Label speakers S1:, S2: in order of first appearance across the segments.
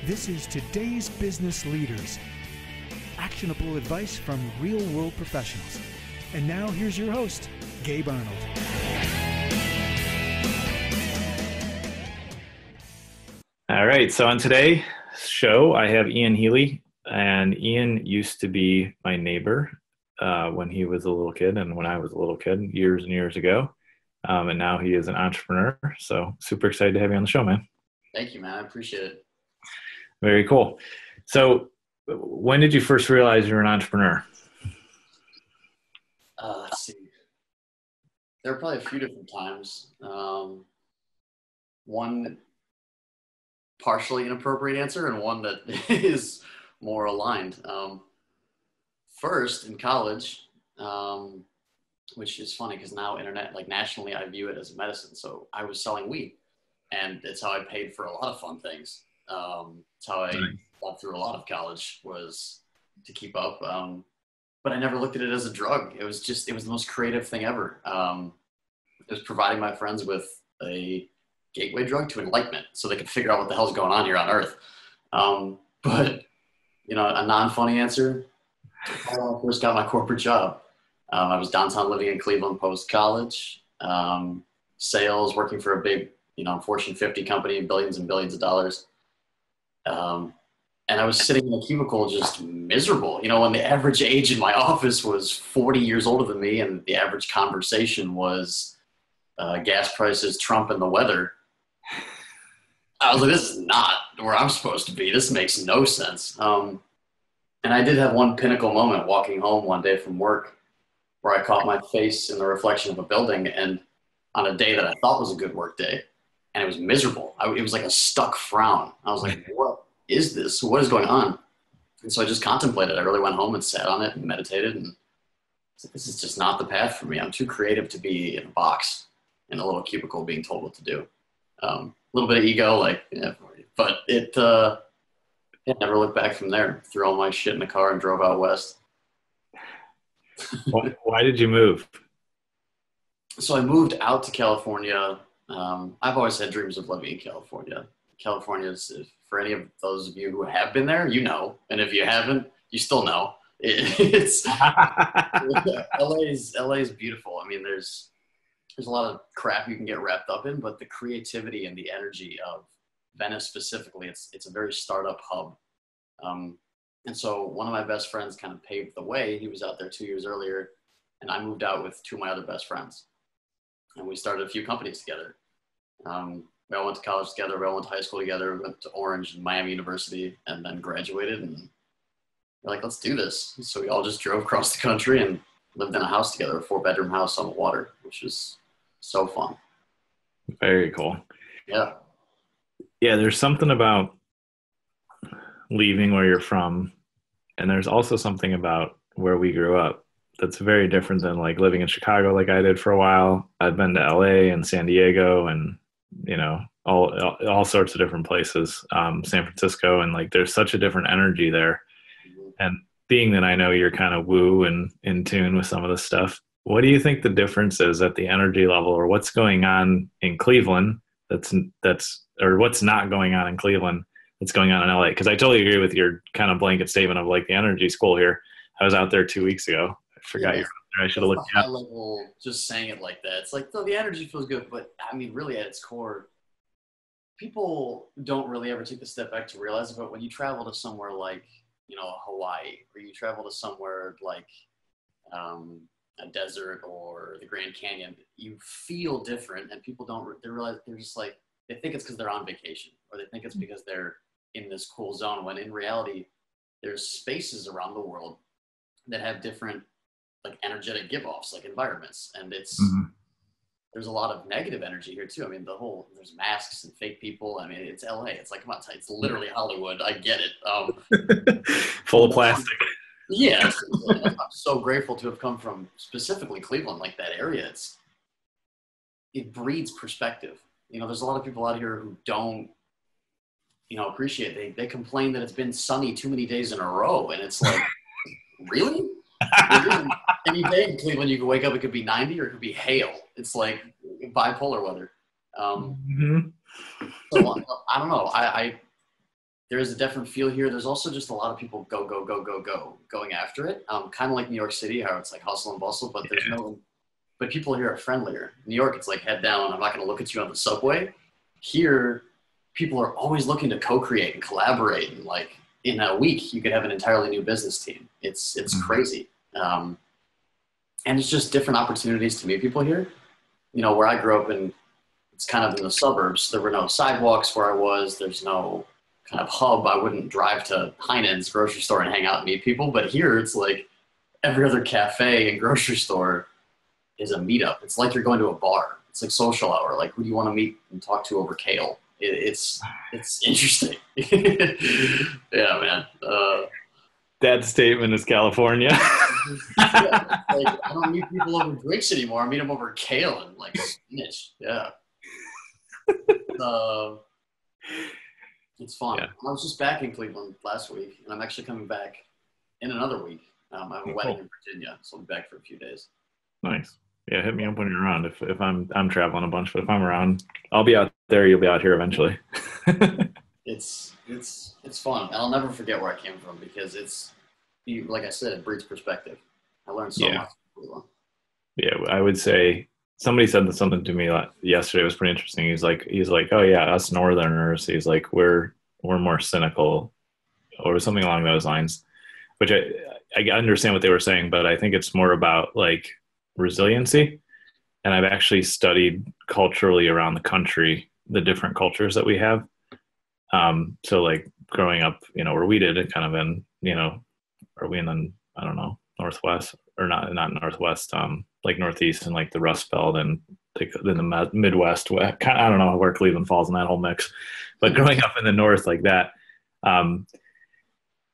S1: This is today's business leaders. Actionable advice from real-world professionals. And now here's your host, Gabe Arnold.
S2: All right, so on today's show, I have Ian Healey, and Ian used to be my neighbor when he was a little kid and when I was a little kid years and years ago, and now he is an entrepreneur, so super excited to have you on the show, man.
S3: Thank you, man. I appreciate it.
S2: Very cool. So when did you first realize you were an entrepreneur?
S3: Let's see. There are probably a few different times. One partially inappropriate answer and one that is more aligned. First in college, which is funny because now nationally, I view it as medicine. So I was selling weed, and it's how I paid for a lot of fun things. It's how I got through a lot of college, was to keep up. But I never looked at it as a drug. It was the most creative thing ever. It was providing my friends with a gateway drug to enlightenment so they could figure out what the hell's going on here on Earth. But, a non-funny answer, when I first got my corporate job, I was downtown living in Cleveland post-college, sales, working for a big, Fortune 50 company, billions and billions of dollars. And I was sitting in a cubicle just miserable. When the average age in my office was 40 years older than me and the average conversation was gas prices, Trump, and the weather, I was like, this is not where I'm supposed to be. This makes no sense. And I did have one pinnacle moment walking home one day from work where I caught my face in the reflection of a building, and on a day that I thought was a good work day, and it was miserable. It was like a stuck frown. I was like, what is this? What is going on? And so I just contemplated. I really went home and sat on it and meditated, and I was like, this is just not the path for me. I'm too creative to be in a box in a little cubicle being told what to do. A little bit of ego, but it never looked back from there. Threw all my shit in the car and drove out west.
S2: Why did you move?
S3: So I moved out to California. I've always had dreams of living in California. California is, for any of those of you who have been there, and if you haven't, you still know. It's LA is beautiful. I mean, there's a lot of crap you can get wrapped up in, but the creativity and the energy of Venice specifically, it's a very startup hub. And so one of my best friends kind of paved the way. He was out there 2 years earlier, and I moved out with two of my other best friends. And we started a few companies together. We all went to college together. We all went to high school together. We went to Orange and Miami University, and then graduated. And we're like, let's do this. So we all just drove across the country and lived in a house together, a 4-bedroom house on the water, which was so fun.
S2: Very cool.
S3: Yeah.
S2: Yeah, there's something about leaving where you're from, and there's also something about where we grew up that's very different than like living in Chicago like I did for a while. I've been to LA and San Diego and, all sorts of different places, San Francisco, and like there's such a different energy there. And being that I know you're kind of woo and in tune with some of this stuff, what do you think the difference is at the energy level, or what's going on in Cleveland or what's not going on in Cleveland that's going on in LA? Because I totally agree with your kind of blanket statement of like the energy school here. I was out there 2 weeks ago. I forgot you were there. I should have looked at
S3: high level, just saying it like that. It's like, the energy feels good, but I mean, really at its core, people don't really ever take the step back to realize it. But when you travel to somewhere like, Hawaii, or you travel to somewhere like a desert or the Grand Canyon, you feel different, and people they realize, they're just like, they think it's because they're on vacation, or they think it's because they're in this cool zone, when in reality, there's spaces around the world that have different like energetic give-offs, like environments. And there's a lot of negative energy here too. I mean, there's masks and fake people. I mean, it's LA. It's like, come on, it's literally Hollywood. I get it.
S2: Full of plastic.
S3: Yeah. I'm so grateful to have come from specifically Cleveland, like that area. It breeds perspective. There's a lot of people out here who don't, appreciate it. They complain that it's been sunny too many days in a row. And it's like, really? Any day in Cleveland, you can wake up, it could be 90 or it could be hail. It's like bipolar weather. So I don't know. there is a different feel here. There's also just a lot of people going after it. Kind of like New York City, how it's like hustle and bustle, but but people here are friendlier. New York, it's like head down. I'm not going to look at you on the subway. Here, people are always looking to co-create and collaborate. And like in a week, you could have an entirely new business team. It's crazy. And it's just different opportunities to meet people here. You know, where I grew up it's kind of in the suburbs. There were no sidewalks where I was. There's no kind of hub. I wouldn't drive to Heinen's grocery store and hang out and meet people. But here it's like every other cafe and grocery store is a meetup. It's like you're going to a bar. It's like social hour. Like, who do you want to meet and talk to over kale? It's interesting. Yeah, man.
S2: That statement is California.
S3: Yeah, like, I don't meet people over drinks anymore. I meet them over kale and like spinach. Yeah. It's fun. Yeah. I was just back in Cleveland last week, and I'm actually coming back in another week. I have a wedding in Virginia, so I'll be back for a few days.
S2: Nice. Yeah, hit me up when you're around. If I'm traveling a bunch, but if I'm around, I'll be out there. You'll be out here eventually.
S3: It's fun, and I'll never forget where I came from because like I said, it breeds perspective. I learned so much.
S2: Yeah, I would say somebody said something to me yesterday. It was pretty interesting. He's like, oh yeah, us Northerners. He's like, we're more cynical, or something along those lines. Which I understand what they were saying, but I think it's more about like resiliency. And I've actually studied culturally around the country, the different cultures that we have. So like growing up, you know, where we did it kind of in, you know, are we in the, I don't know, Northwest or not Northwest, like Northeast and like the Rust Belt and in the Midwest. I don't know where Cleveland falls in that whole mix, but growing up in the North like that,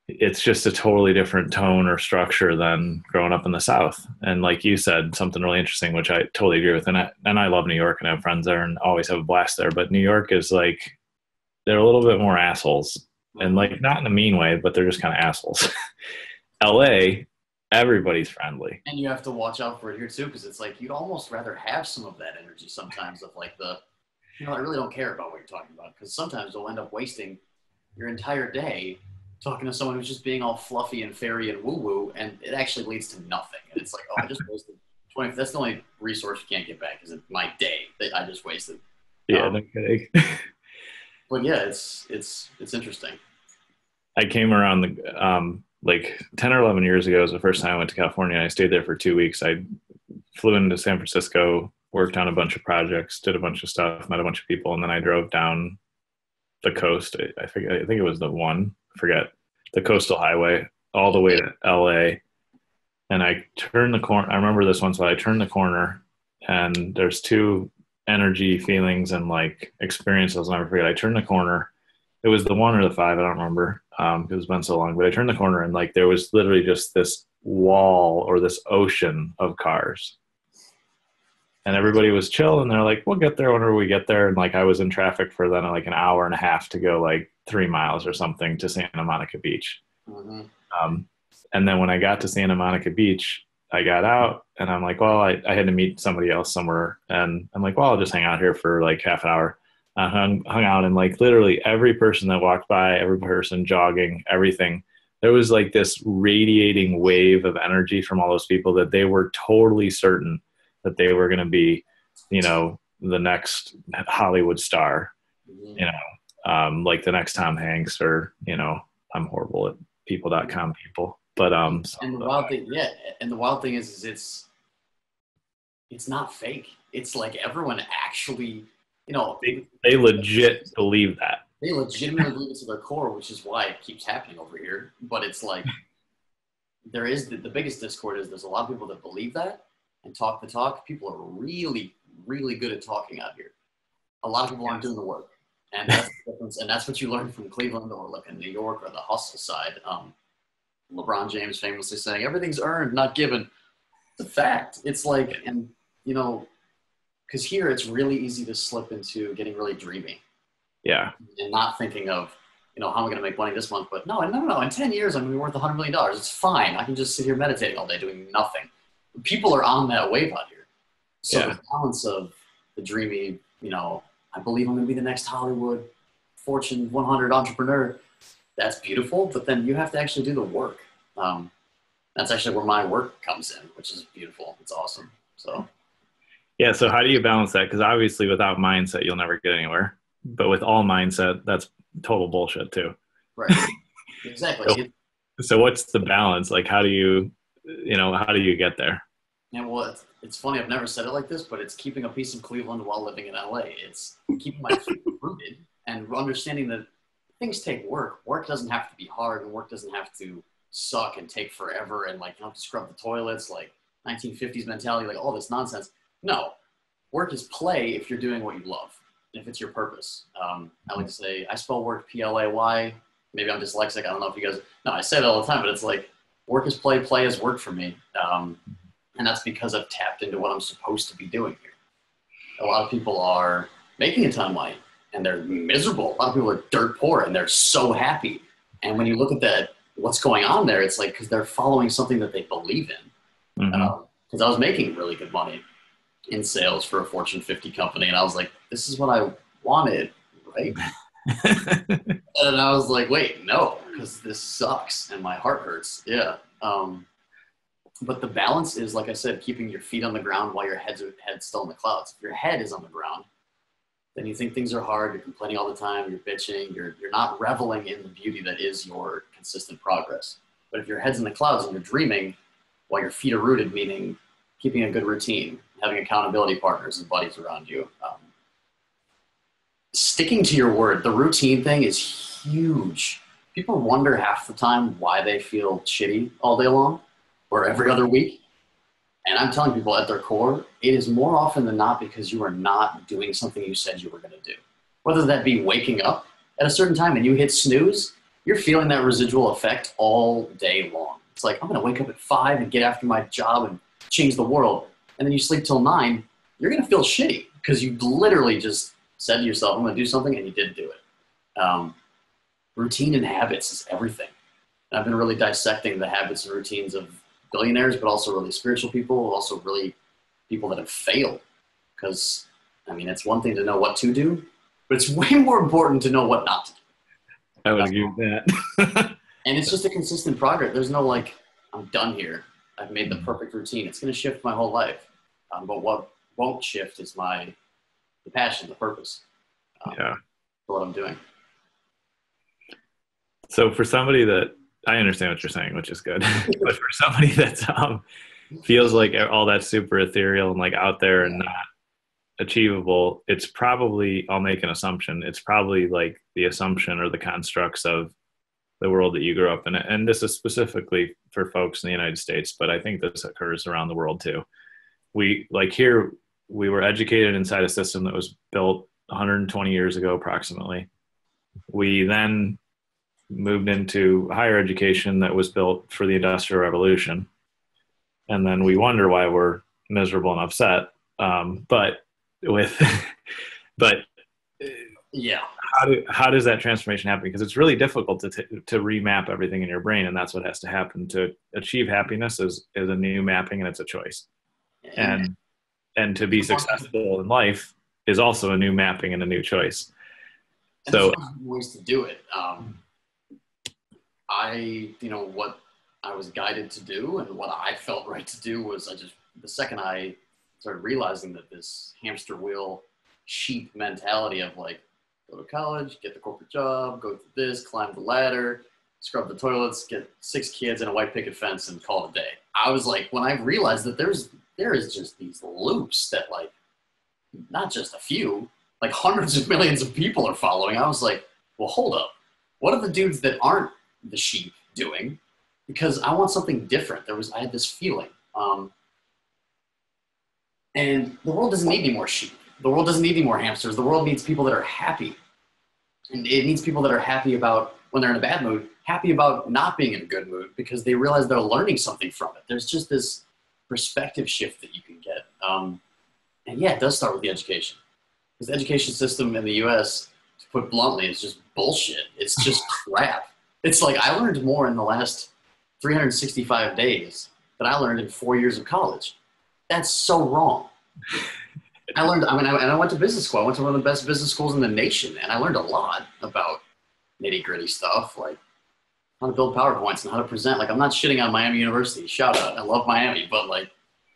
S2: it's just a totally different tone or structure than growing up in the South. And like you said, something really interesting, which I totally agree with. And I love New York and I have friends there and always have a blast there. But New York is like, they're a little bit more assholes, and like not in a mean way, but they're just kind of assholes. LA, everybody's friendly.
S3: And you have to watch out for it here too, because it's like you'd almost rather have some of that energy sometimes of like I really don't care about what you're talking about, because sometimes you'll end up wasting your entire day talking to someone who's just being all fluffy and fairy and woo-woo, and it actually leads to nothing. And it's like, oh, I just wasted 20. That's the only resource you can't get back, is my day that I just wasted.
S2: Yeah, no kidding.
S3: But yeah, it's interesting.
S2: I came around like 10 or 11 years ago was the first time I went to California. I stayed there for 2 weeks. I flew into San Francisco, worked on a bunch of projects, did a bunch of stuff, met a bunch of people, and then I drove down the coast. I think it was the coastal highway all the way to LA. And I turned the corner. I remember this one. So I turned the corner and there's two energy feelings and like experiences I'll never forget. I turned the corner. It was the 1 or the 5. I don't remember. It's been so long, but I turned the corner and like, there was literally just this wall or this ocean of cars. And everybody was chill, and they're like, we'll get there whenever we get there. And like, I was in traffic for then like an hour and a half to go like 3 miles or something to Santa Monica Beach. Mm-hmm. And then when I got to Santa Monica Beach, I got out and I'm like, well, I had to meet somebody else somewhere. And I'm like, well, I'll just hang out here for like half an hour. I hung out, and like literally every person that walked by, every person jogging, everything, there was like this radiating wave of energy from all those people that they were totally certain that they were going to be, you know, the next Hollywood star, you know, like the next Tom Hanks, or, you know, I'm horrible at people.com people, but,
S3: and the wild thing, and the wild thing is it's not fake. It's like everyone actually, you know,
S2: they legit believe that.
S3: They legitimately believe it to their core, which is why it keeps happening over here. But it's like, there is the biggest discord is there's a lot of people that believe that and talk the talk. People are really, really good at talking out here. A lot of people aren't doing the work. And that's the difference. And that's what you learn from Cleveland or like in New York or the hustle side. LeBron James famously saying, everything's earned, not given. It's a fact. It's like, and you know, because here it's really easy to slip into getting really dreamy.
S2: Yeah.
S3: And not thinking of, you know, how am I going to make money this month? But no. In 10 years, I'm going to be worth $100 million. It's fine. I can just sit here meditating all day doing nothing. People are on that wave out here. So the balance of the dreamy, you know, I believe I'm going to be the next Hollywood Fortune 100 entrepreneur that's beautiful, but then you have to actually do the work. That's actually where my work comes in, which is beautiful. It's awesome. So
S2: Yeah. So how do you balance that? Because obviously without mindset, you'll never get anywhere. But with all mindset, that's total bullshit too.
S3: right, exactly.
S2: So what's the balance? Like, how do you get there?
S3: And well, it's funny. I've never said it like this, but it's keeping a piece of Cleveland while living in LA. It's keeping my feet rooted and understanding that things take work. Work doesn't have to be hard, and work doesn't have to suck and take forever. And like, you don't have to scrub the toilets, like 1950s mentality, like all this nonsense. No, work is play if you're doing what you love, if it's your purpose. I like to say, I spell work Play. Maybe I'm dyslexic. I don't know if you guys. No, I say that all the time, but it's like work is play, play is work for me. And that's because I've tapped into what I'm supposed to be doing here. A lot of people are making a ton of money and they're miserable. A lot of people are dirt poor and they're so happy. And when you look at that, what's going on there, it's like because they're following something that they believe in. Because I was making really good money in sales for a Fortune 50 company. And I was like, this is what I wanted, right? And I was like, wait, no, because this sucks and my heart hurts. Yeah. But the balance is, like I said, keeping your feet on the ground while your head's still in the clouds. If your head is on the ground, then you think things are hard, you're complaining all the time, you're bitching, you're not reveling in the beauty that is your consistent progress. But if your head's in the clouds and you're dreaming while your feet are rooted, meaning keeping a good routine, having accountability partners and buddies around you, sticking to your word, the routine thing is huge. People wonder half the time why they feel shitty all day long or every other week. And I'm telling people at their core, it is more often than not because you are not doing something you said you were going to do. Whether that be waking up at a certain time and you hit snooze, you're feeling that residual effect all day long. It's like, I'm going to wake up at 5 and get after my job and change the world. And then you sleep till 9, you're going to feel shitty because you literally just said to yourself, I'm going to do something, and you didn't do it. Routine and habits is everything. And I've been really dissecting the habits and routines of billionaires, but also really spiritual people, also really people that have failed. Because, I mean, it's one thing to know what to do, but it's way more important to know what not to do.
S2: I would agree with that.
S3: And it's just a consistent progress. There's no like, I'm done here. I've made the perfect routine. It's going to shift my whole life. But what won't shift is the passion, the purpose for what I'm doing.
S2: So for somebody that, I understand what you're saying, which is good. But for somebody that feels like all that's super ethereal and like out there and not achievable, it's probably, I'll make an assumption, it's probably like the assumption or the constructs of the world that you grew up in. And this is specifically for folks in the United States, but I think this occurs around the world too. We were educated inside a system that was built 120 years ago, approximately. We then moved into higher education that was built for the Industrial Revolution. And then we wonder why we're miserable and upset. How does that transformation happen? Because it's really difficult to remap everything in your brain. And that's what has to happen to achieve happiness is a new mapping, and it's a choice. And to be successful in life is also a new mapping and a new choice.
S3: And so there's ways to do it. What I was guided to do and what I felt right to do was the second I started realizing that this hamster wheel sheep mentality of like, go to college, get the corporate job, go through this, climb the ladder, scrub the toilets, get 6 kids and a white picket fence and call it a day. I was like, when I realized that there is just these loops that like, not just a few, like hundreds of millions of people are following. I was like, well, hold up. What are the dudes that aren't the sheep doing? Because I want something different. I had this feeling. And the world doesn't need any more sheep. The world doesn't need any more hamsters. The world needs people that are happy. And it needs people that are happy about when they're in a bad mood, happy about not being in a good mood because they realize they're learning something from it. There's just this perspective shift that you can get. And yeah, it does start with the education. Because the education system in the US, to put bluntly, is just bullshit. It's just crap. It's like I learned more in the last 365 days than I learned in 4 years of college. That's so wrong. I went to business school. I went to one of the best business schools in the nation, and I learned a lot about nitty gritty stuff, like how to build PowerPoints and how to present. Like, I'm not shitting on Miami University. Shout out. I love Miami, but like,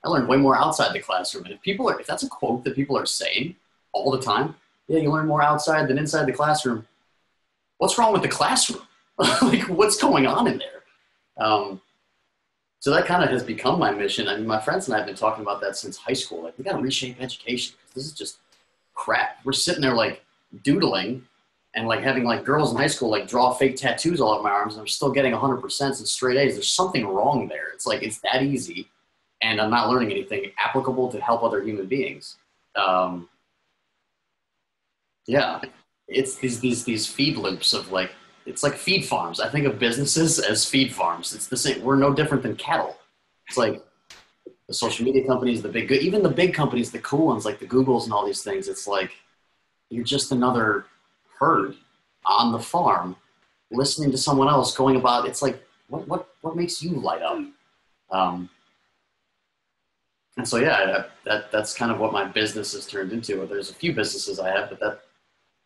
S3: I learned way more outside the classroom. And if that's a quote that people are saying all the time, yeah, you learn more outside than inside the classroom. What's wrong with the classroom? Like, what's going on in there? So that kind of has become my mission. I mean, my friends and I have been talking about that since high school. Like, we got to reshape education because this is just crap. We're sitting there like doodling and like having like girls in high school like draw fake tattoos all over my arms, and I'm still getting 100% and straight A's. There's something wrong there. It's like, it's that easy, and I'm not learning anything applicable to help other human beings. Yeah, it's these feed loops of like, it's like feed farms. I think of businesses as feed farms. It's the same. We're no different than cattle. It's like the social media companies, even the big companies, the cool ones like the Googles and all these things. It's like you're just another herd on the farm, listening to someone else going about. It's like what makes you light up? And so yeah, that's kind of what my business has turned into. There's a few businesses I have, but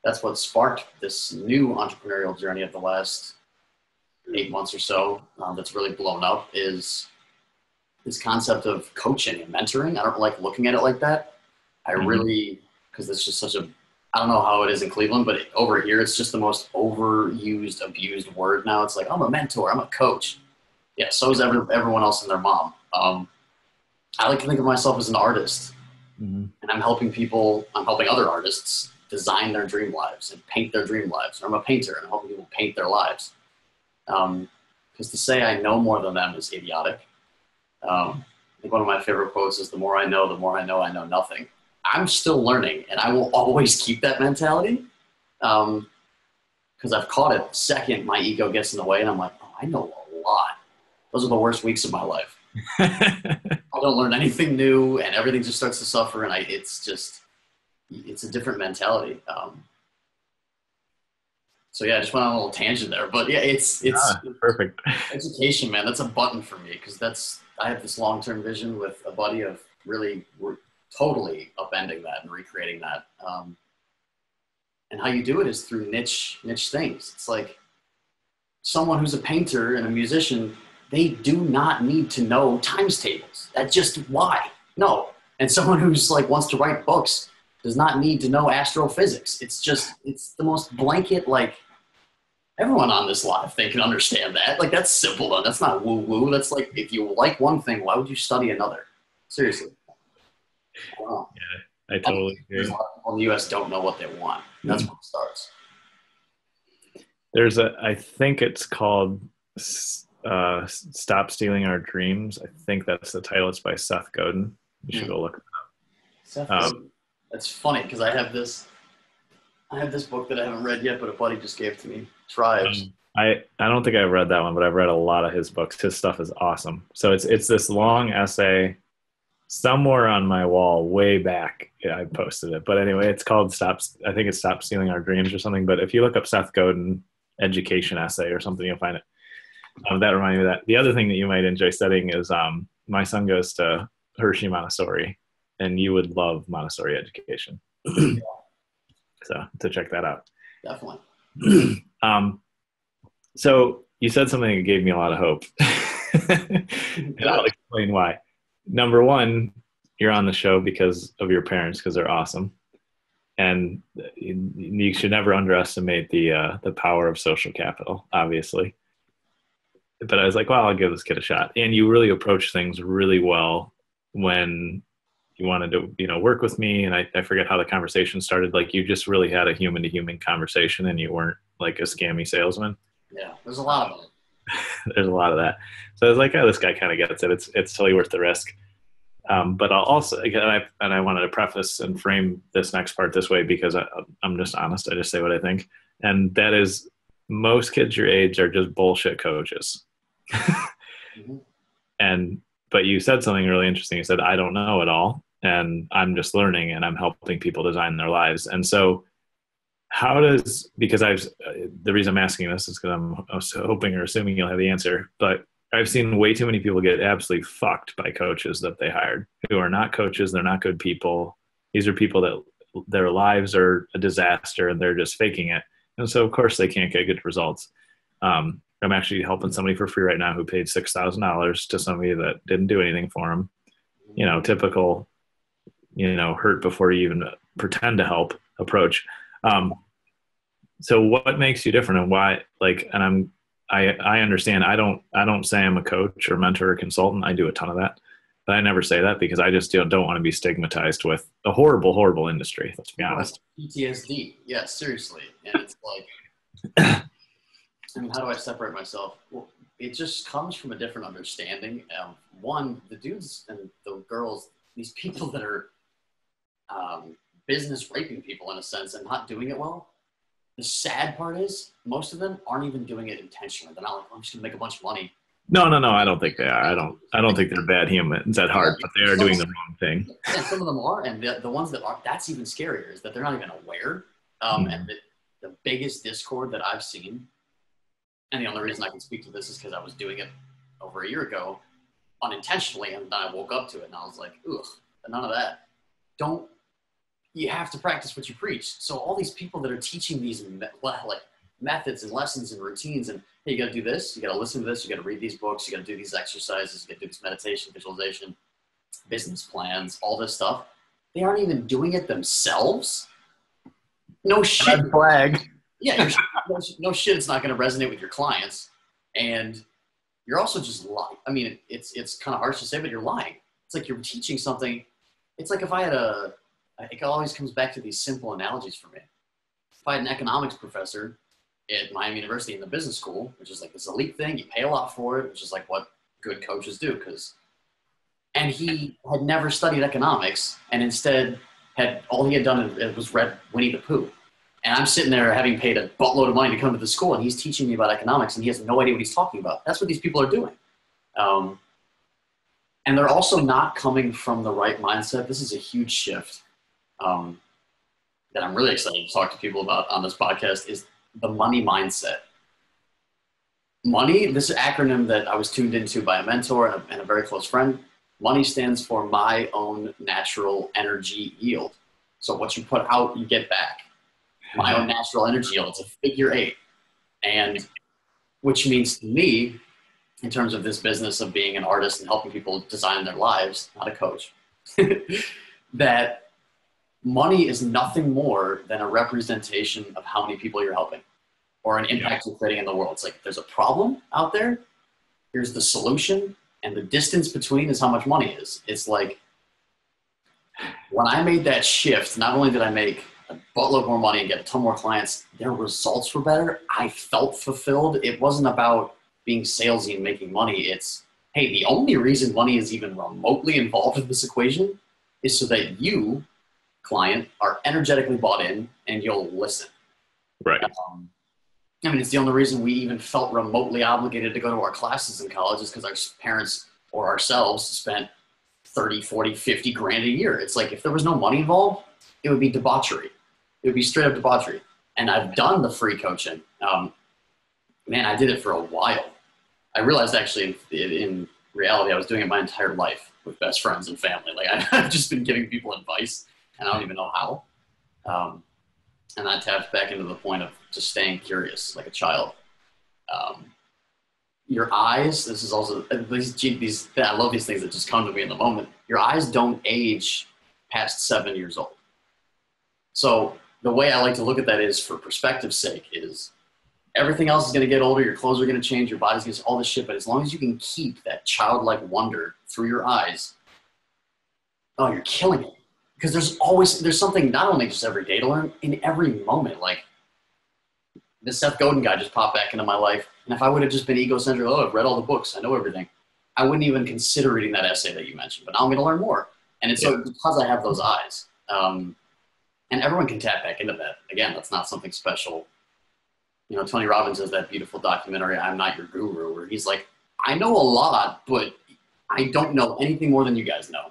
S3: that's what sparked this new entrepreneurial journey of the last 8 months or so, that's really blown up, is this concept of coaching and mentoring. I don't like looking at it like that. I really, because it's just such a, I don't know how it is in Cleveland, but over here, it's just the most overused, abused word now. It's like, I'm a mentor, I'm a coach. Yeah, so is everyone else and their mom. I like to think of myself as an artist, and I'm helping other artists design their dream lives and paint their dream lives. Or I'm a painter and I'm helping people paint their lives. Because to say I know more than them is idiotic. I think one of my favorite quotes is, the more I know I know nothing. I'm still learning, and I will always keep that mentality, because I've caught it the second my ego gets in the way and I'm like, oh, I know a lot. Those are the worst weeks of my life. I don't learn anything new and everything just starts to suffer, and it's a different mentality. So yeah, I just went on a little tangent there, but yeah, it's
S2: perfect.
S3: Education, man. That's a button for me, because I have this long-term vision with a buddy of really totally upending that and recreating that. And how you do it is through niche things. It's like someone who's a painter and a musician, they do not need to know times tables. That's just why. No. And someone who's like wants to write books does not need to know astrophysics. It's the most blanket, like, everyone on this live thing can understand that. Like, that's simple though. That's not woo-woo. That's like, if you like one thing, why would you study another? Seriously.
S2: Yeah, I totally agree.
S3: A lot of people in the U.S. don't know what they want. That's where it starts.
S2: I think it's called Stop Stealing Our Dreams. I think that's the title. It's by Seth Godin. You should go look it up.
S3: Seth Godin. That's funny, because I have this book that I haven't read yet, but a buddy just gave to me. Tribes.
S2: I don't think I've read that one, but I've read a lot of his books. His stuff is awesome. So it's this long essay somewhere on my wall way back. Yeah, I posted it. But anyway, it's called Stop Stealing Our Dreams or something. But if you look up Seth Godin education essay or something, you'll find it. That reminded me of that. The other thing that you might enjoy studying is my son goes to Hershey Montessori, and you would love Montessori education. So to check that out.
S3: Definitely.
S2: So you said something that gave me a lot of hope. And I'll explain why. Number one, you're on the show because of your parents, because they're awesome. And you should never underestimate the power of social capital, obviously. But I was like, well, I'll give this kid a shot. And you really approach things really well when you wanted to, work with me. And I forget how the conversation started. Like, you just really had a human to human conversation, and you weren't like a scammy salesman.
S3: Yeah. There's a lot of it.
S2: There's a lot of that. So I was like, oh, this guy kind of gets it. It's totally worth the risk. But I'll also, again, I wanted to preface and frame this next part this way, because I'm just honest. I just say what I think. And that is, most kids your age are just bullshit coaches. But you said something really interesting. You said, I don't know it all, and I'm just learning, and I'm helping people design their lives. And so the reason I'm asking this is because I'm hoping or assuming you'll have the answer, but I've seen way too many people get absolutely fucked by coaches that they hired, who are not coaches. They're not good people. These are people that their lives are a disaster, and they're just faking it. And so of course they can't get good results. I'm actually helping somebody for free right now who paid $6,000 to somebody that didn't do anything for him. Typical, hurt before you even pretend to help approach. So what makes you different, and why, I understand. I don't say I'm a coach or mentor or consultant. I do a ton of that, but I never say that because I just don't want to be stigmatized with a horrible, horrible industry. Let's be honest.
S3: PTSD. Yeah, seriously. And it's like, how do I separate myself? Well, it just comes from a different understanding. One, the dudes and the girls, these people that are business raping people in a sense and not doing it well. The sad part is most of them aren't even doing it intentionally. They're not like, I'm just gonna make a bunch of money.
S2: No. I don't think they are. I don't think they're bad humans at heart, but they are doing the wrong thing.
S3: Yeah, some of them are, and the ones that aren't, that's even scarier, is that they're not even aware. And the biggest discord that I've seen, and the only reason I can speak to this is because I was doing it over a year ago unintentionally, and then I woke up to it and I was like, ugh, none of that. You have to practice what you preach. So all these people that are teaching these methods and lessons and routines, and hey, you got to do this, you got to listen to this, you got to read these books, you got to do these exercises, you got to do this meditation, visualization, business plans, all this stuff. They aren't even doing it themselves. No shit.
S2: Red flag.
S3: Yeah, no shit. It's not going to resonate with your clients, and you're also just lying. I mean, it's kind of harsh to say, but you're lying. It's like you're teaching something. It's like if I had it always comes back to these simple analogies for me. If I had an economics professor at Miami University in the business school, which is like this elite thing, you pay a lot for it, which is like what good coaches do, and he had never studied economics, and instead all he had done was read Winnie the Pooh. And I'm sitting there having paid a buttload of money to come to the school, and he's teaching me about economics, and he has no idea what he's talking about. That's what these people are doing. And they're also not coming from the right mindset. This is a huge shift that I'm really excited to talk to people about on this podcast, is the money mindset. Money, this acronym that I was tuned into by a mentor and a very close friend, money stands for my own natural energy yield. So what you put out, you get back. My own natural energy yield. It's a figure 8. And which means to me, in terms of this business of being an artist and helping people design their lives, not a coach, that money is nothing more than a representation of how many people you're helping or an impact you're creating in the world. It's like, there's a problem out there. Here's the solution. And the distance between is how much money is. It's like, when I made that shift, not only did I make a buttload more money and get a ton more clients, their results were better. I felt fulfilled. It wasn't about being salesy and making money. It's, hey, the only reason money is even remotely involved in this equation is so that you, client, are energetically bought in and you'll listen.
S2: Right.
S3: It's the only reason we even felt remotely obligated to go to our classes in college is because our parents or ourselves spent 30, 40, 50 grand a year. It's like, if there was no money involved, it would be debauchery. It would be straight up debauchery. And I've done the free coaching. I did it for a while. I realized actually in reality, I was doing it my entire life with best friends and family. Like I've just been giving people advice and I don't even know how. And I tapped back into the point of just staying curious like a child. Your eyes, this is also, these I love these things that just come to me in the moment. Your eyes don't age past 7 years old. So the way I like to look at that is, for perspective's sake, is everything else is going to get older. Your clothes are going to change. Your body's going to all this shit. But as long as you can keep that childlike wonder through your eyes, oh, you're killing it. Because there's something not only just every day to learn, in every moment. Like the Seth Godin guy just popped back into my life. And if I would have just been egocentric, oh, I've read all the books, I know everything, I wouldn't even consider reading that essay that you mentioned. But now I'm going to learn more. And it's so because I have those eyes. And everyone can tap back into that. Again, that's not something special. You know, Tony Robbins has that beautiful documentary, I'm Not Your Guru, where he's like, I know a lot, but I don't know anything more than you guys know.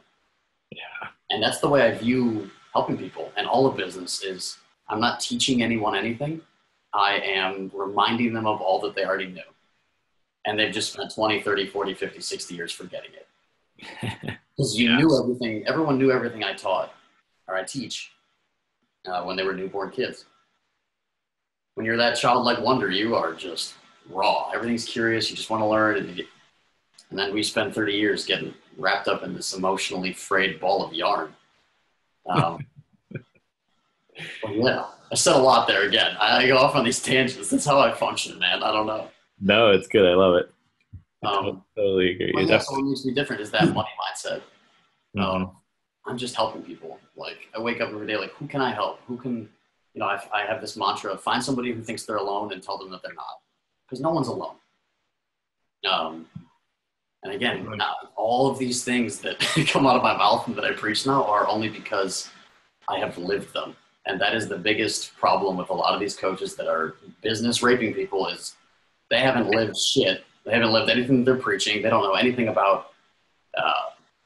S2: Yeah.
S3: And that's the way I view helping people and all of business is, I'm not teaching anyone anything. I am reminding them of all that they already knew. And they've just spent 20, 30, 40, 50, 60 years forgetting it. Because you knew everything. Everyone knew everything I taught or I teach when they were newborn kids. when you're that childlike wonder, you are just raw. Everything's curious. You just want to learn. And then we spend 30 years getting wrapped up in this emotionally frayed ball of yarn. Yeah, I said a lot there again. I go off on these tangents. That's how I function, man. I don't know.
S2: No, it's good. I love it. I totally agree.
S3: But that's what makes me different is that money mindset.
S2: Mm-hmm.
S3: I'm just helping people. Like, I wake up every day like, who can I help? Who can, I have this mantra of find somebody who thinks they're alone and tell them that they're not. Because no one's alone. And again, all of these things that come out of my mouth and that I preach now are only because I have lived them. And that is the biggest problem with a lot of these coaches that are business raping people is they haven't lived shit. They haven't lived anything that they're preaching. They don't know anything about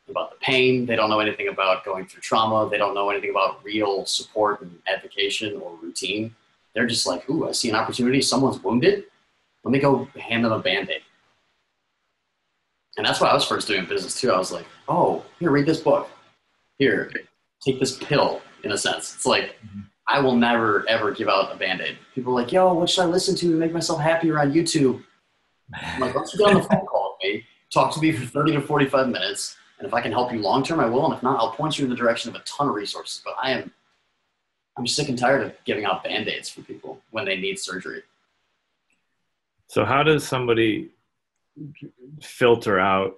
S3: the pain. They don't know anything about going through trauma. They don't know anything about real support and advocation or routine. They're just like, ooh, I see an opportunity. Someone's wounded. Let me go hand them a Band-Aid. And that's why I was first doing business too. I was like, oh, here, read this book. Here, take this pill, in a sense. It's like, I will never, ever give out a Band-Aid. People are like, yo, what should I listen to make myself happier on YouTube? I'm like, let's get on the phone call with me. Talk to me for 30 to 45 minutes. And if I can help you long-term, I will. And if not, I'll point you in the direction of a ton of resources. But I'm sick and tired of giving out Band-Aids for people when they need surgery.
S2: So how does somebody filter out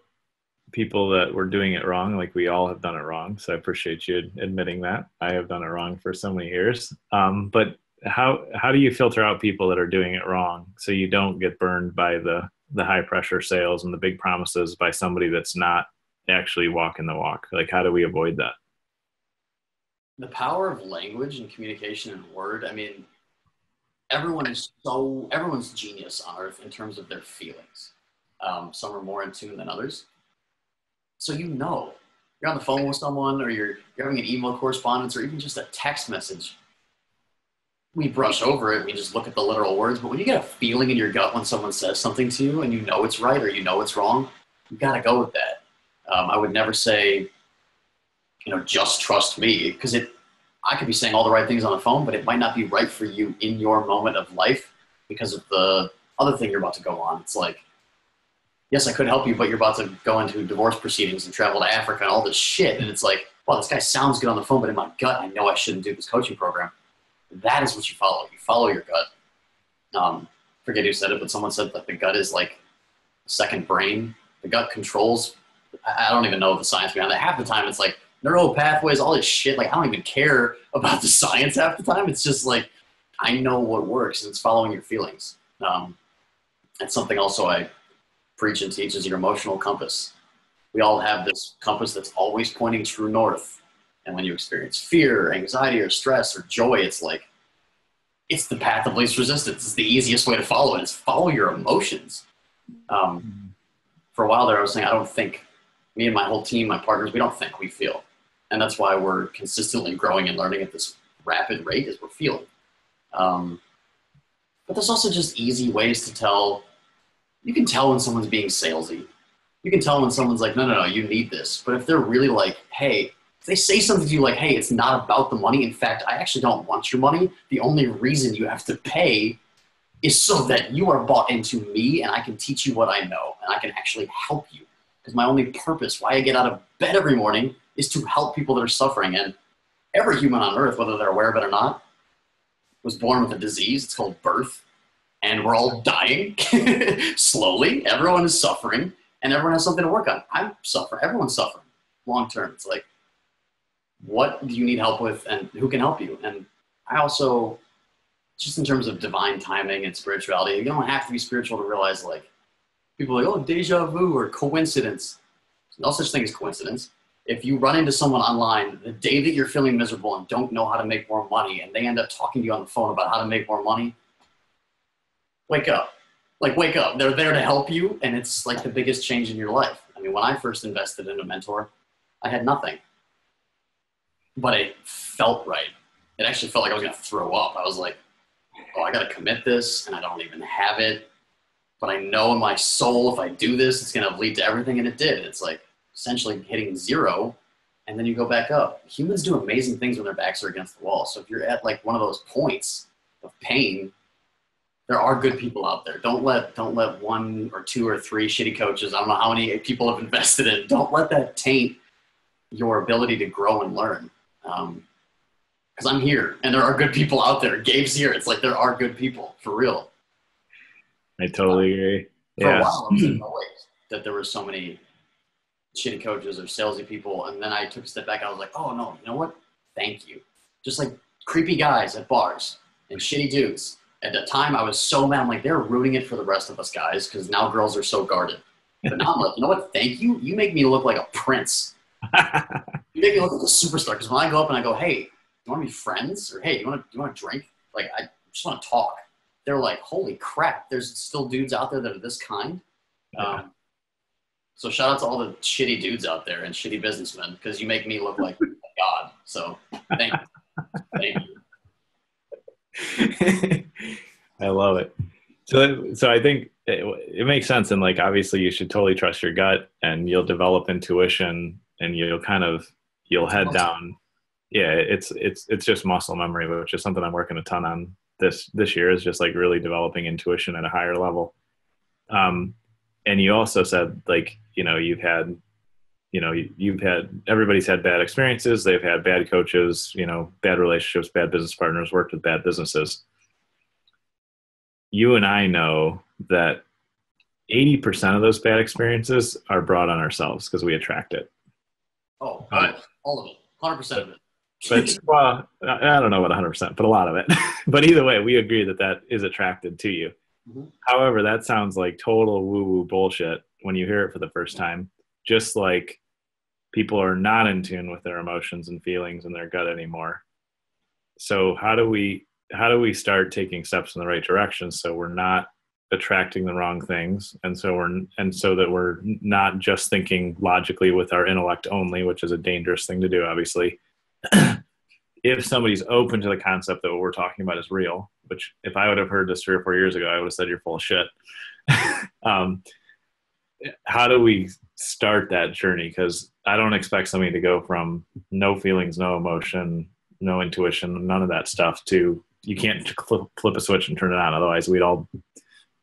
S2: people that were doing it wrong? Like, we all have done it wrong. So I appreciate you admitting that. I have done it wrong for so many years. But how do you filter out people that are doing it wrong so you don't get burned by the high pressure sales and the big promises by somebody that's not actually walking the walk? Like, how do we avoid that?
S3: The power of language and communication and word. I mean, everyone's genius on earth in terms of their feelings. Some are more in tune than others. So you're on the phone with someone, or you're having an email correspondence, or even just a text message. We brush over it. We just look at the literal words. But when you get a feeling in your gut when someone says something to you and you know it's right or you know it's wrong, you got to go with that. I would never say, just trust me, because I could be saying all the right things on the phone, but it might not be right for you in your moment of life because of the other thing you're about to go on. It's like, yes, I could help you, but you're about to go into divorce proceedings and travel to Africa and all this shit. And it's like, well, this guy sounds good on the phone, but in my gut, I know I shouldn't do this coaching program. That is what you follow. You follow your gut. Forget who said it, but someone said that the gut is like a second brain. The gut controls. I don't even know the science behind that. Half the time it's like neural pathways, all this shit. Like, I don't even care about the science half the time. It's just like, I know what works, and it's following your feelings. That's something also I preach and teach is your emotional compass. We all have this compass that's always pointing true north. And when you experience fear, anxiety, or stress, or joy, it's like, it's the path of least resistance. It's the easiest way to follow it. It's follow your emotions. For a while there, I was saying, I don't think, me and my whole team, my partners, we don't think, we feel. And that's why we're consistently growing and learning at this rapid rate, is we're feeling. But there's also just easy ways to tell. You can tell when someone's being salesy. You can tell when someone's like, no, you need this. But if they're really like, hey, if they say something to you like, hey, it's not about the money. In fact, I actually don't want your money. The only reason you have to pay is so that you are bought into me and I can teach you what I know and I can actually help you. Because my only purpose, why I get out of bed every morning, is to help people that are suffering. And every human on earth, whether they're aware of it or not, was born with a disease. It's called birth. And we're all dying slowly. Everyone is suffering and everyone has something to work on. I'm suffering. Everyone's suffering long term. It's like, what do you need help with and who can help you? And I also, just in terms of divine timing and spirituality, you don't have to be spiritual to realize, like, people are like, oh, deja vu or coincidence. There's no such thing as coincidence. If you run into someone online the day that you're feeling miserable and don't know how to make more money and they end up talking to you on the phone about how to make more money, wake up. Like, wake up. They're there to help you, and it's like the biggest change in your life. I mean, when I first invested in a mentor, I had nothing. But it felt right. It actually felt like I was going to throw up. I was like, oh, I got to commit this, and I don't even have it. But I know in my soul, if I do this, it's going to lead to everything, and it did. It's like essentially hitting zero, and then you go back up. Humans do amazing things when their backs are against the wall. So if you're at like one of those points of pain, there are good people out there. Don't let one or two or three shitty coaches, I don't know how many people have invested in, don't let that taint your ability to grow and learn. Because I'm here and there are good people out there. Gabe's here. It's like there are good people for real.
S2: I totally agree.
S3: For a while, I was annoyed that there were so many shitty coaches or salesy people. And then I took a step back. I was like, oh, no, you know what? Thank you. Just like creepy guys at bars and shitty dudes. At the time, I was so mad. I'm like, they're ruining it for the rest of us guys because now girls are so guarded. But now I'm like, you know what? Thank you. You make me look like a prince. You make me look like a superstar. Because when I go up and I go, hey, you want to be friends? Or hey, you want to drink? Like, I just want to talk. They're like, holy crap, there's still dudes out there that are this kind.
S2: Yeah.
S3: So shout out to all the shitty dudes out there and shitty businessmen because you make me look like a god. So thank you. Thank you.
S2: I love it. So I think it makes sense. And like, obviously you should totally trust your gut and you'll develop intuition and you'll head down. Yeah. It's just muscle memory, which is something I'm working a ton on this year, is just like really developing intuition at a higher level. And you also said like, you've had everybody's had bad experiences. They've had bad coaches, bad relationships, bad business partners, worked with bad businesses. You and I know that 80% of those bad experiences are brought on ourselves because we attract it.
S3: Oh, all of it, 100% of it.
S2: But well, I don't know about 100%, but a lot of it. But either way, we agree that is attracted to you. Mm-hmm. However, that sounds like total woo-woo bullshit when you hear it for the first time. Just like people are not in tune with their emotions and feelings and their gut anymore. So how do we start taking steps in the right direction so we're not attracting the wrong things, and so that we're not just thinking logically with our intellect only, which is a dangerous thing to do, obviously. If somebody's open to the concept that what we're talking about is real, which if I would have heard this 3 or 4 years ago, I would have said you're full of shit. How do we start that journey? Because I don't expect somebody to go from no feelings, no emotion, no intuition, none of that stuff to you can't flip a switch and turn it on. Otherwise, we'd all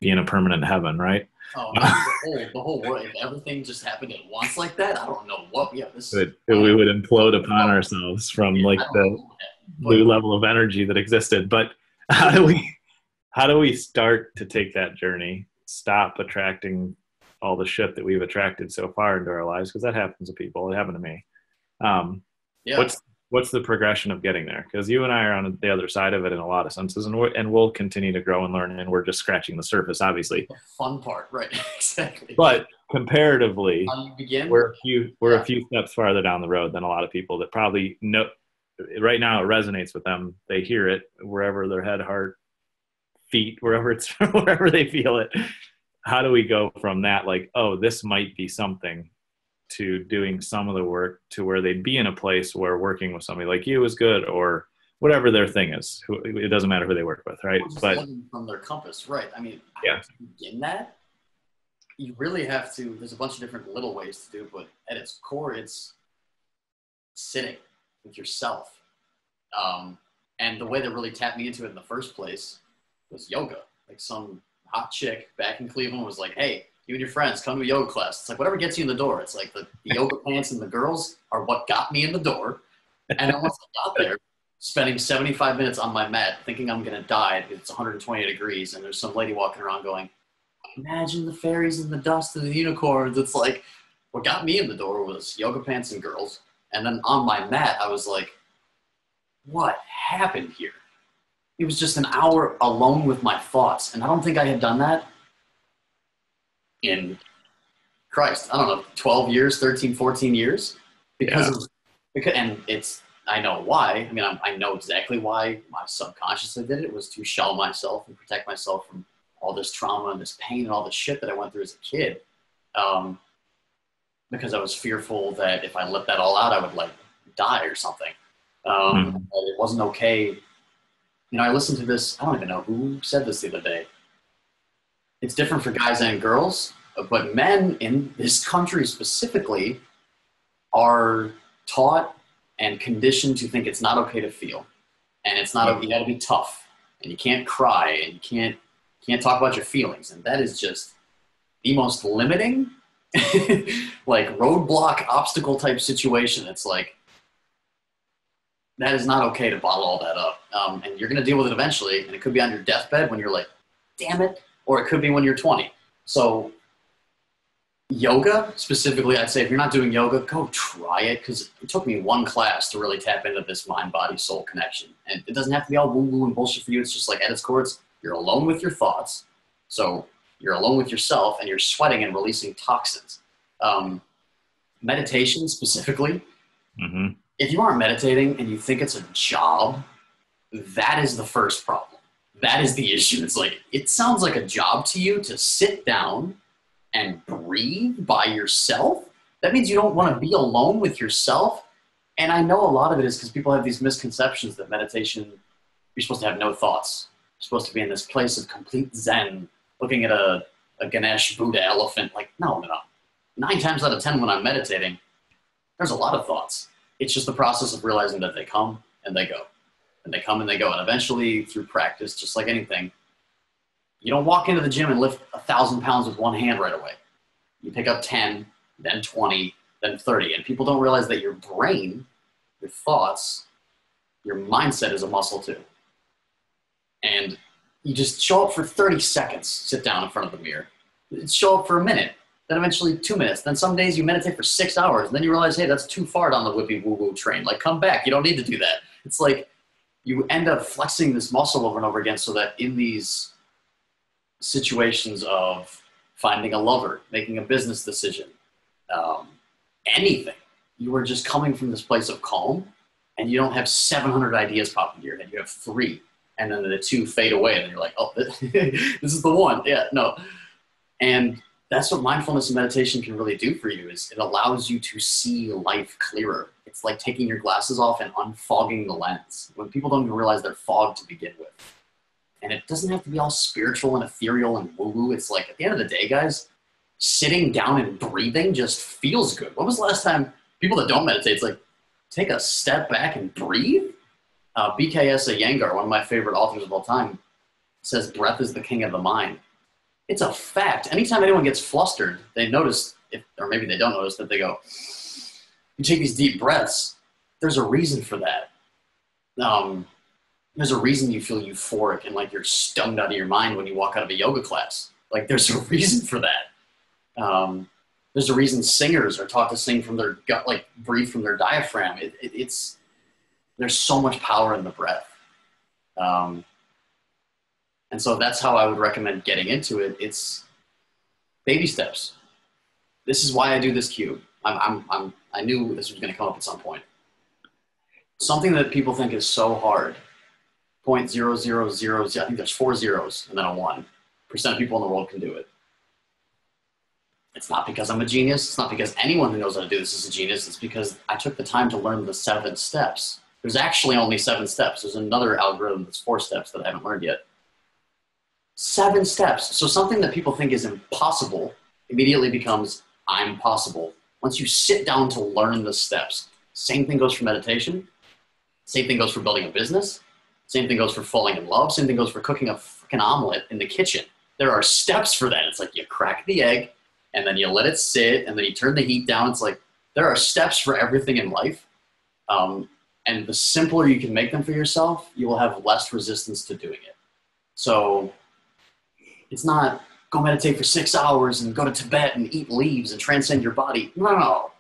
S2: be in a permanent heaven, right?
S3: Oh, the whole world. If everything just happened at once like that, I don't know what. Yeah,
S2: we would implode upon ourselves from the new level of energy that existed. But how do we start to take that journey? Stop attracting all the shit that we've attracted so far into our lives, because that happens to people. It happened to me. What's the progression of getting there? Because you and I are on the other side of it in a lot of senses, and we'll continue to grow and learn, and we're just scratching the surface, obviously.
S3: The fun part, right? Exactly.
S2: But comparatively, we're a few steps farther down the road than a lot of people that probably know. Right now, it resonates with them. They hear it wherever their head, heart, feet, wherever they feel it. How do we go from that, like, oh, this might be something, to doing some of the work to where they'd be in a place where working with somebody like you is good, or whatever their thing is. It doesn't matter who they work with, right?
S3: But from their compass, right? I mean, to begin that, you really have to. There's a bunch of different little ways to do, but at its core, it's sitting with yourself. And the way that really tapped me into it in the first place was yoga. Like some hot chick back in Cleveland was like, "Hey, you and your friends come to a yoga class." It's like whatever gets you in the door. It's like the yoga pants and the girls are what got me in the door. And then once I got there, spending 75 minutes on my mat thinking I'm going to die because it's 120 degrees and there's some lady walking around going, "Imagine the fairies and the dust and the unicorns." It's like what got me in the door was yoga pants and girls. And then on my mat, I was like, what happened here? It was just an hour alone with my thoughts. And I don't think I had done that in Christ, I don't know, 12 years, 13, 14 years because I know why. I mean, I know exactly why my subconsciously did it. It was to shell myself and protect myself from all this trauma and this pain and all this shit that I went through as a kid. Because I was fearful that if I let that all out, I would die or something. It wasn't okay. I listened to this, I don't even know who said this the other day. It's different for guys and girls, but men in this country specifically are taught and conditioned to think it's not okay to feel. And it's not, you gotta be tough and you can't cry and you can't Can't talk about your feelings. And that is just the most limiting, like roadblock, obstacle type situation. It's like, that is not okay to bottle all that up. And you're going to deal with it eventually. And it could be on your deathbed when you're like, damn it. Or it could be when you're 20. So yoga specifically, I'd say if you're not doing yoga, go try it. Because it took me one class to really tap into this mind, body, soul connection. And it doesn't have to be all woo-woo and bullshit for you. It's just like at its core, you're alone with your thoughts. So you're alone with yourself and you're sweating and releasing toxins. Meditation specifically, if you aren't meditating and you think it's a job, that is the first problem. That is the issue. It's like, it sounds like a job to you to sit down and breathe by yourself. That means you don't want to be alone with yourself. And I know a lot of it is because people have these misconceptions that meditation, you're supposed to have no thoughts. You're supposed to be in this place of complete zen, looking at a Ganesh Buddha elephant. Like, no. 9 times out of 10 when I'm meditating, there's a lot of thoughts. It's just the process of realizing that they come and they go. And they come and they go. And eventually, through practice, just like anything, you don't walk into the gym and lift 1,000 pounds with one hand right away. You pick up 10, then 20, then 30. And people don't realize that your brain, your thoughts, your mindset is a muscle too. And you just show up for 30 seconds, sit down in front of the mirror. Show up for a minute, then eventually 2 minutes. Then some days you meditate for 6 hours. And then you realize, hey, that's too far down the whippy woo-woo train. Like, come back. You don't need to do that. It's like you end up flexing this muscle over and over again so that in these situations of finding a lover, making a business decision, anything, you are just coming from this place of calm and you don't have 700 ideas pop into your head. You have 3, and then the 2 fade away and you're like, oh, this is the one. Yeah, no. And that's what mindfulness and meditation can really do for you, is it allows you to see life clearer. It's like taking your glasses off and unfogging the lens when people don't even realize they're fogged to begin with. And it doesn't have to be all spiritual and ethereal and woo-woo. It's like, at the end of the day, guys, sitting down and breathing just feels good. When was the last time people that don't meditate, it's like, take a step back and breathe? BKS Iyengar, one of my favorite authors of all time, says breath is the king of the mind. It's a fact. Anytime anyone gets flustered, they notice, or maybe they don't notice, that they go, you take these deep breaths, there's a reason for that. There's a reason you feel euphoric and like you're stoned out of your mind when you walk out of a yoga class. Like, there's a reason for that. There's a reason singers are taught to sing from their gut, like breathe from their diaphragm. There's so much power in the breath. And so that's how I would recommend getting into it. It's baby steps. This is why I do this cube. I knew this was going to come up at some point. Something that people think is so hard, 0.0000, I think there's 4 zeros and then a 1% of people in the world can do it. It's not because I'm a genius. It's not because anyone who knows how to do this is a genius. It's because I took the time to learn the 7 steps. There's actually only 7 steps. There's another algorithm that's 4 steps that I haven't learned yet. 7 steps. So something that people think is impossible immediately becomes I'm possible once you sit down to learn the steps. Same thing goes for meditation. Same thing goes for building a business. Same thing goes for falling in love. Same thing goes for cooking a freaking omelet in the kitchen. There are steps for that. It's like you crack the egg and then you let it sit and then you turn the heat down. It's like there are steps for everything in life. And the simpler you can make them for yourself, you will have less resistance to doing it. So it's not go meditate for 6 hours and go to Tibet and eat leaves and transcend your body. No.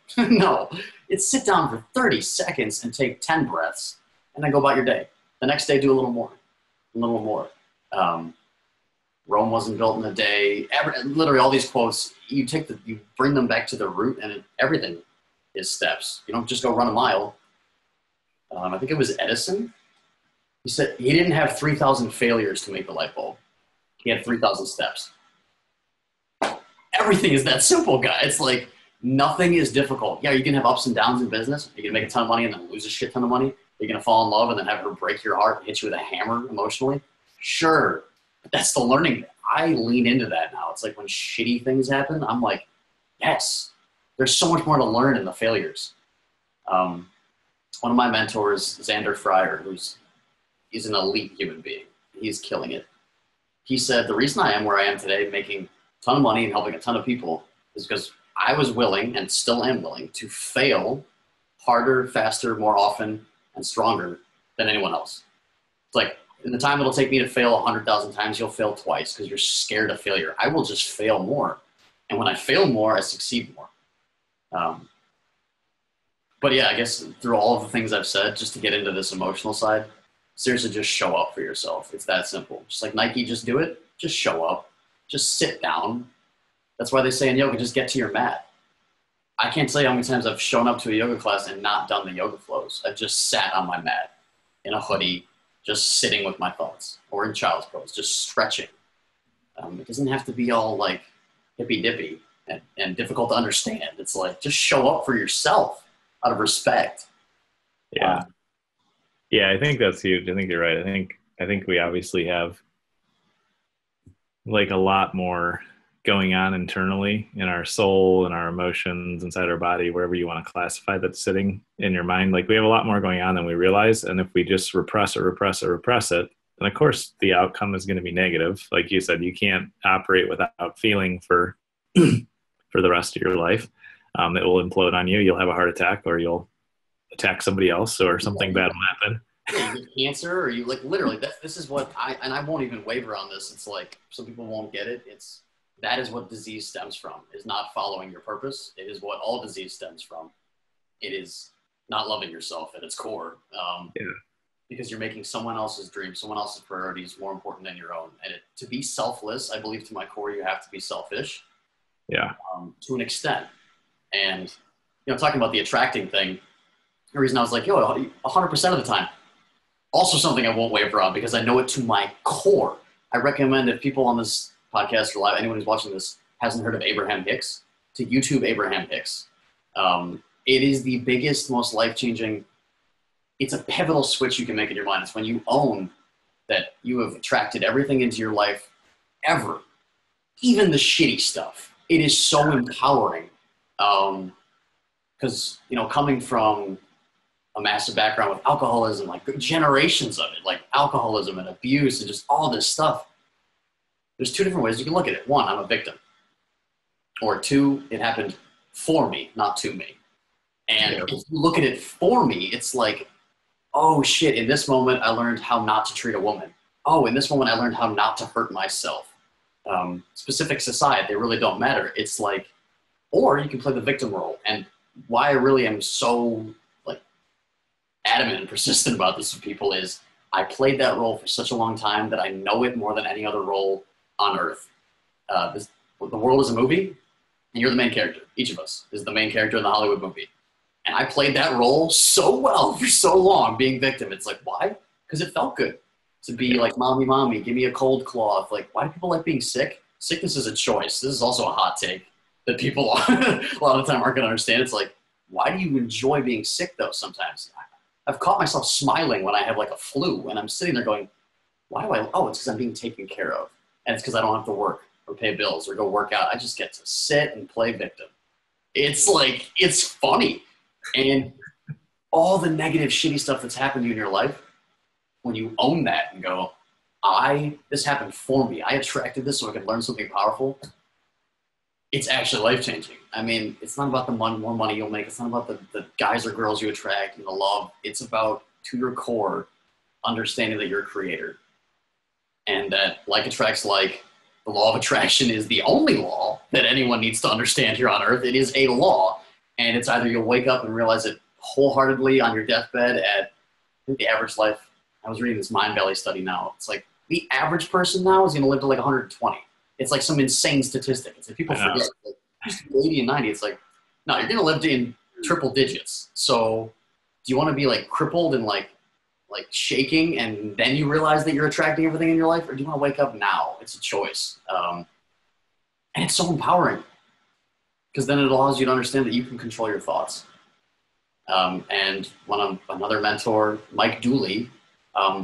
S3: It's sit down for 30 seconds and take 10 breaths and then go about your day. The next day, do a little more. Rome wasn't built in a day. Literally all these quotes, you bring them back to the root and everything is steps. You don't just go run a mile. I think it was Edison. He said he didn't have 3,000 failures to make the light bulb. He had 3,000 steps. Everything is that simple, guys. It's like nothing is difficult. Yeah, you can have ups and downs in business. You can make a ton of money and then lose a shit ton of money. You're going to fall in love and then have her break your heart and hit you with a hammer emotionally. Sure. But that's the learning. I lean into that now. It's like when shitty things happen, I'm like, yes, there's so much more to learn in the failures. One of my mentors, Xander Fryer, he's an elite human being. He's killing it. he said, the reason I am where I am today, making a ton of money and helping a ton of people, is because I was willing and still am willing to fail harder, faster, more often, and stronger than anyone else. It's like, in the time it'll take me to fail 100,000 times, you'll fail twice because you're scared of failure. I will just fail more. And when I fail more, I succeed more. But yeah, I guess through all of the things I've said, just to get into this emotional side, seriously, just show up for yourself. It's that simple. Just like Nike, just do it. Just show up. Just sit down. That's why they say in yoga, just get to your mat. I can't tell you how many times I've shown up to a yoga class and not done the yoga flows. I've just sat on my mat in a hoodie, just sitting with my thoughts, or in child's pose, just stretching. It doesn't have to be all like hippy-dippy and difficult to understand. It's like, just show up for yourself out of respect.
S2: Yeah. Yeah, I think that's huge. I think you're right. I think we obviously have like a lot more going on internally in our soul and our emotions inside our body, wherever you want to classify that's sitting in your mind. Like we have a lot more going on than we realize. And if we just repress it, then of course the outcome is going to be negative. Like you said, you can't operate without feeling for the rest of your life. It will implode on you. You'll have a heart attack, or you'll attack somebody else, or something bad will happen.
S3: Yeah, you get cancer, or you like literally, this is what I won't even waver on this. It's like, some people won't get it. That is what disease stems from, is not following your purpose. It is what all disease stems from. It is not loving yourself at its core. Because you're making someone else's dreams, someone else's priorities more important than your own. And to be selfless, I believe to my core, you have to be selfish.
S2: Yeah.
S3: To an extent. And, talking about the attracting thing, the reason I was like, 100% of the time. Also something I won't waver on because I know it to my core. I recommend if people on this podcast or live, anyone who's watching this hasn't heard of Abraham Hicks, to YouTube Abraham Hicks. It is the biggest, most life-changing, it's a pivotal switch you can make in your mind. It's when you own that you have attracted everything into your life ever, even the shitty stuff. It is so empowering. Because, coming from a massive background with alcoholism, like generations of it, like alcoholism and abuse and just all this stuff, there's two different ways you can look at it. One, I'm a victim. Or two, it happened for me, not to me. And if you look at it for me, it's like, oh shit, in this moment, I learned how not to treat a woman. Oh, in this moment, I learned how not to hurt myself. Specific society, they really don't matter. It's like, or you can play the victim role. And why I really am so adamant and persistent about this with people is I played that role for such a long time that I know it more than any other role on earth. The world is a movie, and you're the main character. Each of us is the main character in the Hollywood movie. And I played that role so well for so long, being victim. It's like, why? Because it felt good to be like, mommy, give me a cold cloth. Like, why do people like being sick? Sickness is a choice. This is also a hot take that people a lot of the time aren't going to understand. It's like, why do you enjoy being sick, though, sometimes? I've caught myself smiling when I have like a flu, and I'm sitting there going, why do I? Oh, it's because I'm being taken care of. And it's because I don't have to work or pay bills or go work out. I just get to sit and play victim. It's like, it's funny. And all the negative, shitty stuff that's happened to you in your life, when you own that and go, this happened for me. I attracted this so I could learn something powerful. It's actually life-changing. I mean, it's not about the more money you'll make. It's not about the guys or girls you attract and the love. It's about, to your core, understanding that you're a creator. And that like attracts like. The law of attraction is the only law that anyone needs to understand here on earth. It is a law. And it's either you'll wake up and realize it wholeheartedly on your deathbed at, I think the average life, I was reading this Mind Valley study now. It's like the average person now is going to live to like 120. It's like some insane statistic. It's like people forget. Like, used to be 80 and 90. It's like, no, you're going to live in triple digits. So do you want to be like crippled and like shaking and then you realize that you're attracting everything in your life? Or do you want to wake up now? It's a choice. And it's so empowering because then it allows you to understand that you can control your thoughts. And another mentor, Mike Dooley,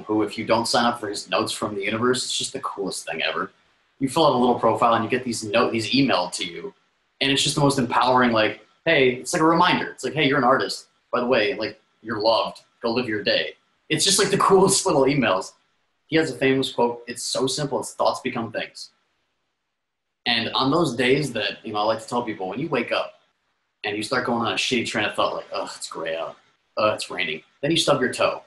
S3: who if you don't sign up for his notes from the universe, it's just the coolest thing ever. You fill out a little profile and you get these emailed to you. And it's just the most empowering, like, hey, it's like a reminder. It's like, hey, you're an artist. By the way, like, you're loved. Go live your day. It's just like the coolest little emails. He has a famous quote. It's so simple. It's thoughts become things. And on those days that, I like to tell people, when you wake up and you start going on a shitty train of thought, like, oh, it's gray out. Oh, it's raining. Then you stub your toe.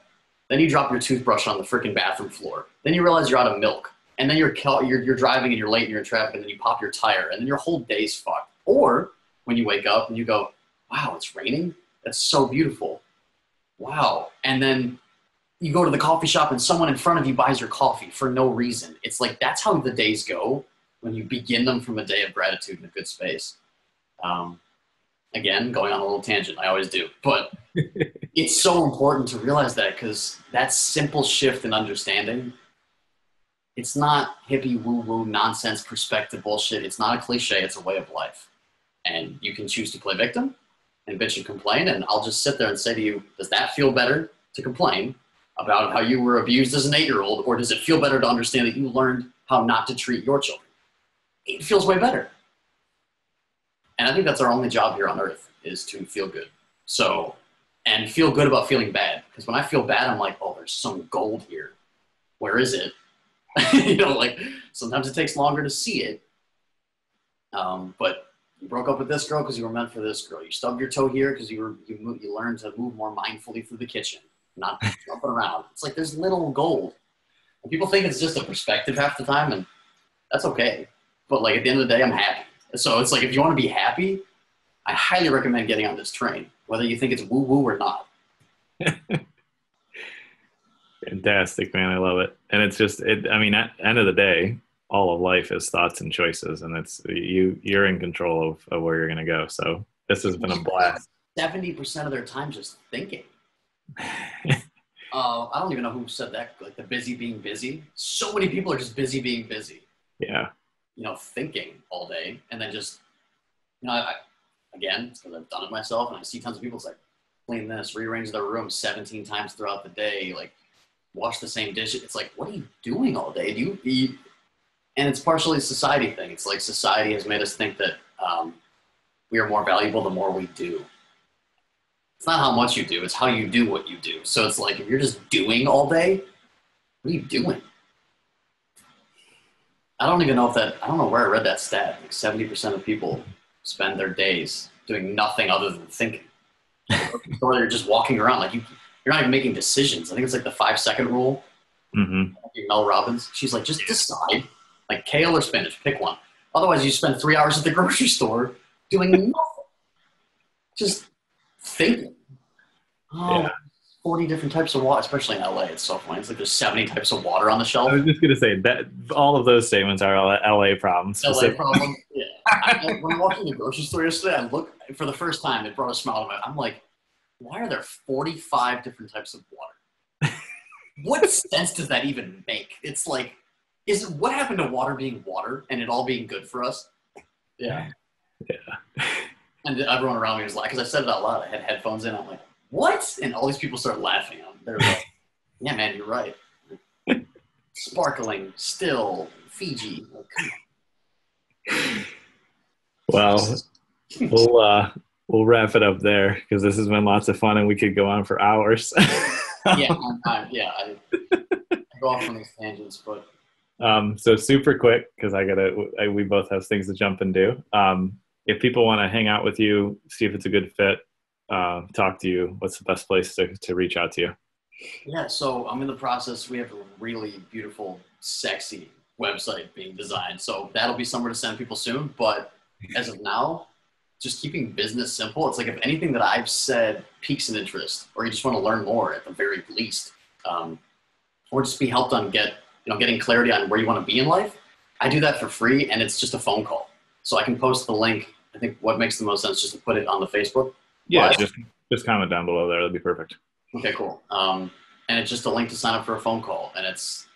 S3: Then you drop your toothbrush on the freaking bathroom floor. Then you realize you're out of milk. And then you're driving and you're late and you're in traffic and then you pop your tire and then your whole day's fucked. Or when you wake up and you go, wow, it's raining? That's so beautiful. Wow. And then you go to the coffee shop and someone in front of you buys your coffee for no reason. It's like, that's how the days go when you begin them from a day of gratitude in a good space. Again, going on a little tangent, I always do. But it's so important to realize that, because that simple shift in understanding, it's not hippie woo-woo nonsense perspective bullshit. It's not a cliche. It's a way of life. And you can choose to play victim and bitch and complain. And I'll just sit there and say to you, does that feel better to complain about how you were abused as an 8-year-old? Or does it feel better to understand that you learned how not to treat your children? It feels way better. And I think that's our only job here on earth, is to feel good. So, and feel good about feeling bad. Because when I feel bad, I'm like, oh, there's some gold here. Where is it? Like sometimes it takes longer to see it. But you broke up with this girl because you were meant for this girl. You stubbed your toe here because you learned to move more mindfully through the kitchen, not jumping around. It's like there's little gold. And people think it's just a perspective half the time, and that's okay. But like at the end of the day, I'm happy. So it's like, if you want to be happy, I highly recommend getting on this train, whether you think it's woo-woo or not.
S2: Fantastic, man. I love it. And it's just, at the end of the day, all of life is thoughts and choices, and it's you're in control of where you're going to go. So this has been a blast.
S3: 70% of their time just thinking. I don't even know who said that, like the busy being busy. So many people are just busy being busy.
S2: Yeah.
S3: Thinking all day, and then just, again, it's because I've done it myself, and I see tons of people, it's like, clean this, rearrange their room 17 times throughout the day, like, wash the same dishes. It's like, what are you doing all day? Do you eat? And it's partially a society thing. It's like society has made us think that we are more valuable the more we do. It's not how much you do, it's how you do what you do. So it's like, if you're just doing all day, what are you doing? I don't know where I read that stat. Like 70% of people spend their days doing nothing other than thinking. Or they're just walking around. Like you're not even making decisions. I think it's like the 5-second rule.
S2: Mm-hmm.
S3: Mel Robbins. She's like, just decide. Like kale or spinach, pick one. Otherwise, you spend 3 hours at the grocery store doing nothing. Just thinking. Oh, yeah. 40 different types of water, especially in LA. It's so funny. It's like there's 70 types of water on the shelf.
S2: I was just going to say that all of those statements are LA problems.
S3: LA problems, yeah. When I walked in the grocery store yesterday, I looked, for the first time, it brought a smile to my, I'm like, why are there 45 different types of water? What sense does that even make? It's like, what happened to water being water and it all being good for us? Yeah.
S2: Yeah.
S3: And everyone around me was like, because I said it out loud, I had headphones in, I'm like, what? And all these people started laughing. They're like, yeah, man, you're right. Sparkling, still, Fiji. Like, come on.
S2: Well, we'll wrap it up there, because this has been lots of fun and we could go on for hours.
S3: I go off on these tangents, but.
S2: So super quick, because we both have things to jump and do. If people want to hang out with you, see if it's a good fit, talk to you, what's the best place to reach out to you?
S3: Yeah, so I'm in the process. We have a really beautiful, sexy website being designed. So that'll be somewhere to send people soon. But as of now, just keeping business simple. It's like, if anything that I've said piques an interest, or you just want to learn more at the very least, or just be helped on getting clarity on where you want to be in life, I do that for free, and it's just a phone call. So I can post the link. I think what makes the most sense is just to put it on the Facebook.
S2: Yeah, just comment down below there. That'd be perfect.
S3: Okay, cool. And it's just a link to sign up for a phone call. And that's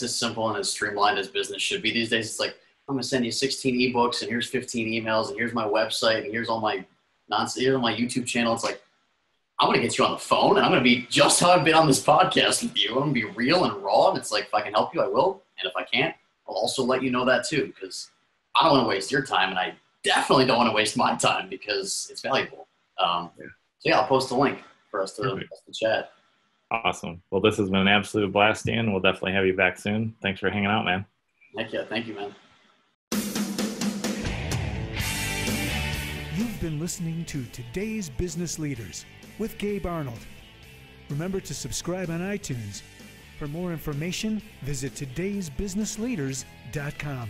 S3: as simple and as streamlined as business should be these days. It's like, I'm going to send you 16 ebooks, and here's 15 emails, and here's my website, and here's all my nonsense, here's my YouTube channel. It's like, I'm going to get you on the phone, and I'm going to be just how I've been on this podcast with you. I'm going to be real and raw. And it's like, if I can help you, I will. And if I can't, I'll also let you know that too, because I don't want to waste your time, and I definitely don't want to waste my time, because it's valuable. So yeah, I'll post a link for us to chat.
S2: Awesome. Well, this has been an absolute blast, Ian. We'll definitely have you back soon. Thanks for hanging out, man.
S3: Heck yeah. Thank you, man.
S1: You've been listening to Today's Business Leaders with Gabe Arnold. Remember to subscribe on iTunes. For more information, visit todaysbusinessleaders.com.